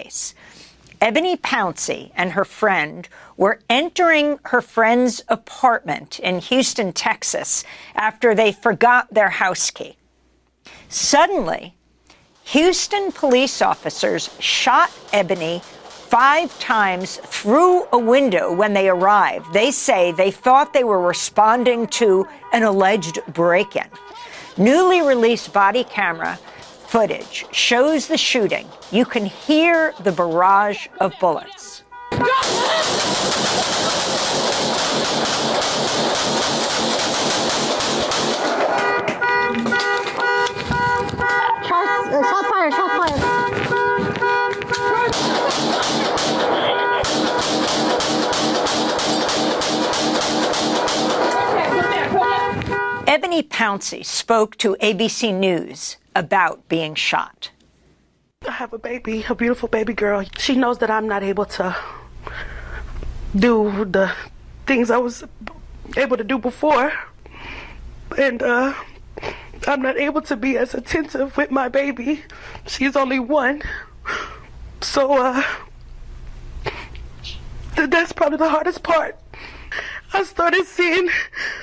case. Eboni Pouncy and her friend were entering her friend's apartment in Houston, Texas, after they forgot their house key. Suddenly, Houston police officers shot Eboni 5 times through a window when they arrived. They say they thought they were responding to an alleged break-in. Newly released body camera footage shows the shooting. You can hear the barrage of bullets. Shot fired, shot fired. Eboni Pouncy spoke to ABC News about being shot. I have a baby, a beautiful baby girl. She knows that I'm not able to do the things I was able to do before. And I'm not able to be as attentive with my baby. She's only 1. So that's probably the hardest part. I started seeing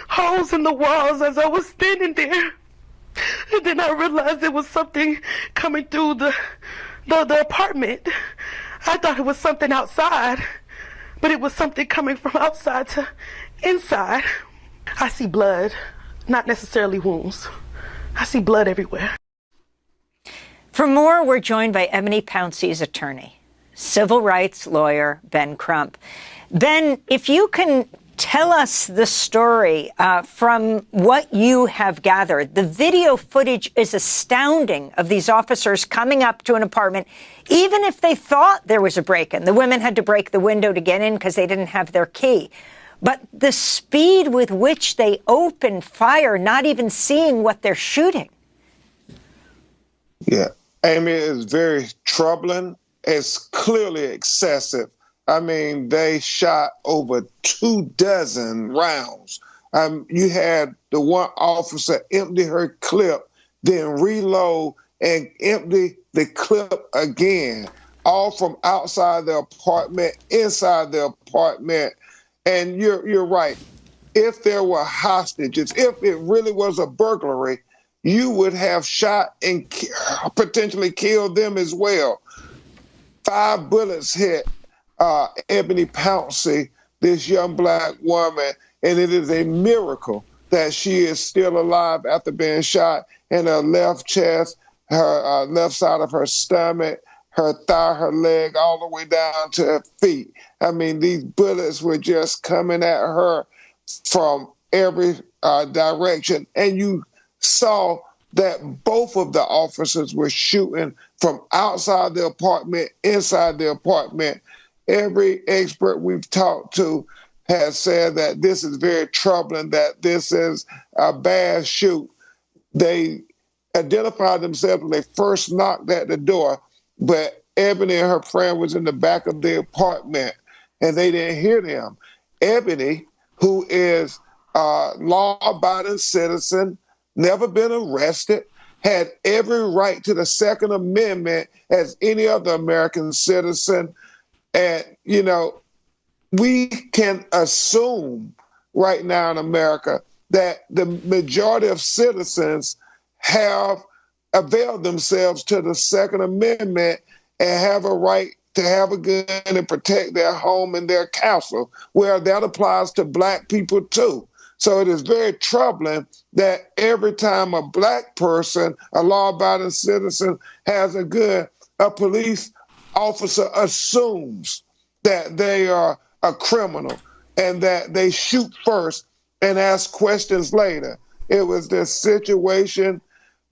holes in the walls as I was standing there. And then I realized there was something coming through the apartment. I thought it was something outside, but it was something coming from outside to inside. I see blood, not necessarily wounds. I see blood everywhere. For more, we're joined by Eboni Pouncy's attorney, civil rights lawyer Ben Crump. Ben, if you can tell us the story from what you have gathered. The video footage is astounding of these officers coming up to an apartment, even if they thought there was a break-in. The women had to break the window to get in because they didn't have their key. But the speed with which they open fire, not even seeing what they're shooting. Yeah, Amy, it's very troubling. It's clearly excessive. I mean, they shot over 24 rounds. You had the one officer empty her clip, then reload and empty the clip again, all from outside the apartment, inside the apartment. And you're right. If there were hostages, if it really was a burglary, you would have shot and potentially killed them as well. 5 bullets hit Eboni Pouncy, this young black woman, and it is a miracle that she is still alive after being shot in her left chest, her left side of her stomach, her thigh, her leg, all the way down to her feet. I mean, these bullets were just coming at her from every direction, and you saw that both of the officers were shooting from outside the apartment, inside the apartment. Every expert we've talked to has said that this is very troubling, that this is a bad shoot. They identified themselves when they first knocked at the door, but Eboni and her friend was in the back of the apartment, and they didn't hear them. Eboni, who is a law-abiding citizen, never been arrested, had every right to the Second Amendment as any other American citizen. And, you know, we can assume right now in America that the majority of citizens have availed themselves to the Second Amendment and have a right to have a gun and protect their home and their castle, where that applies to black people too. So it is very troubling that every time a black person, a law-abiding citizen, has a gun, a police officer assumes that they are a criminal and that they shoot first and ask questions later. It was this situation,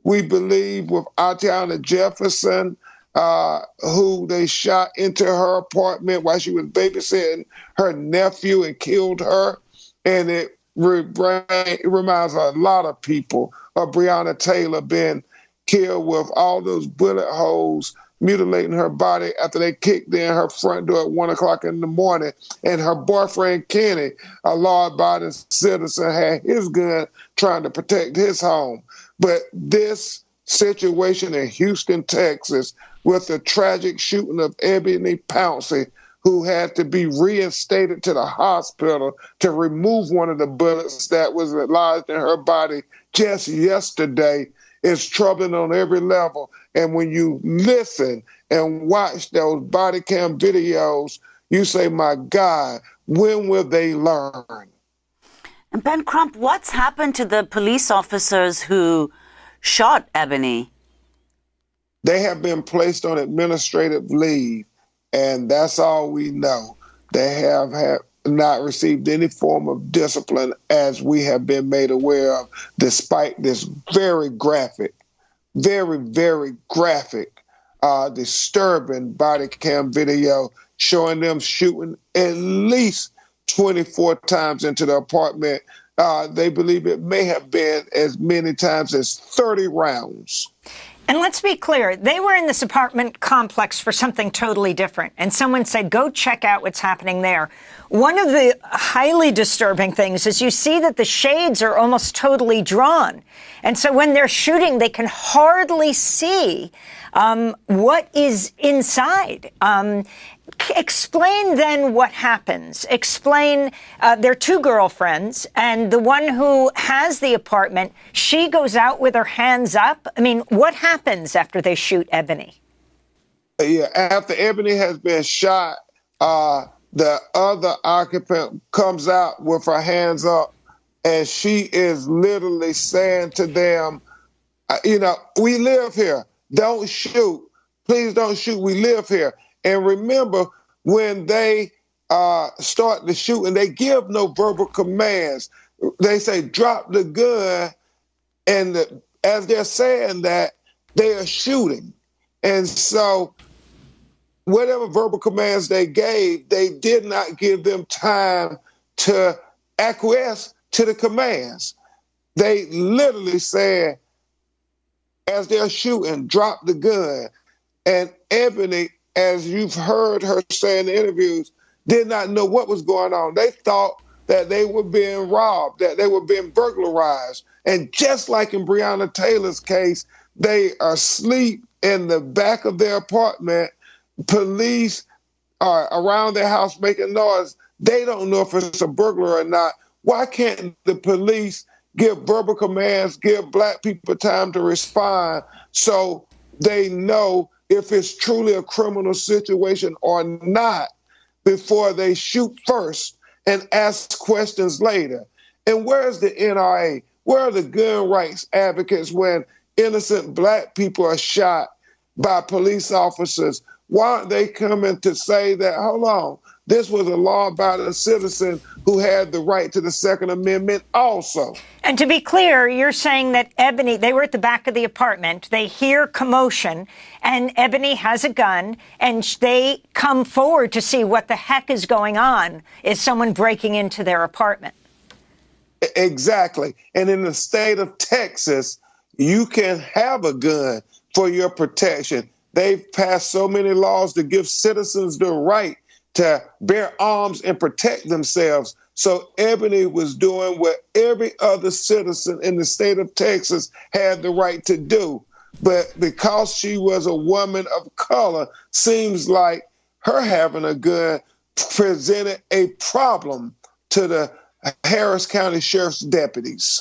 we believe, with Atiana Jefferson, who they shot into her apartment while she was babysitting her nephew and killed her. And it reminds a lot of people of Breonna Taylor being killed with all those bullet holes mutilating her body after they kicked in her front door at 1 o'clock in the morning. And her boyfriend, Kenny, a law-abiding citizen, had his gun trying to protect his home. But this situation in Houston, Texas, with the tragic shooting of Eboni Pouncy, who had to be reinstated to the hospital to remove one of the bullets that was lodged in her body just yesterday, is troubling on every level. And when you listen and watch those body cam videos, you say, my God, when will they learn? And Ben Crump, what's happened to the police officers who shot Eboni? They have been placed on administrative leave, and that's all we know. They have not received any form of discipline, as we have been made aware of, despite this very graphic, very, very graphic, disturbing body cam video showing them shooting at least 24 times into the apartment. They believe it may have been as many times as 30 rounds. And let's be clear, they were in this apartment complex for something totally different. And someone said, go check out what's happening there. One of the highly disturbing things is you see that the shades are almost totally drawn. And so when they're shooting, they can hardly see what is inside. Explain then what happens. Explain, there are two girlfriends, and the one who has the apartment, she goes out with her hands up. I mean, what happens after they shoot Eboni? Yeah, after Eboni has been shot, the other occupant comes out with her hands up, and she is literally saying to them, we live here. Don't shoot. Please don't shoot. We live here. And remember, when they start the shooting, they give no verbal commands. They say, drop the gun. And as they're saying that, they are shooting. And so whatever verbal commands they gave, they did not give them time to acquiesce to the commands. They literally said, as they're shooting, drop the gun. And Eboni, as you've heard her say in the interviews, did not know what was going on. They thought that they were being robbed, that they were being burglarized. And just like in Breonna Taylor's case, they are asleep in the back of their apartment. Police are around their house making noise. They don't know if it's a burglar or not. Why can't the police give verbal commands, give Black people time to respond so they know if it's truly a criminal situation or not before they shoot first and ask questions later? And where's the NRA? Where are the gun rights advocates when innocent Black people are shot by police officers? Why aren't they coming to say that, hold on, this was a law-abiding citizen who had the right to the Second Amendment also? And to be clear, you're saying that Eboni, they were at the back of the apartment, they hear commotion, and Eboni has a gun, and they come forward to see what the heck is going on. Is someone breaking into their apartment? Exactly. And in the state of Texas, you can have a gun for your protection. They've passed so many laws to give citizens the right to bear arms and protect themselves. So Eboni was doing what every other citizen in the state of Texas had the right to do. But because she was a woman of color, seems like her having a gun presented a problem to the Harris County Sheriff's deputies.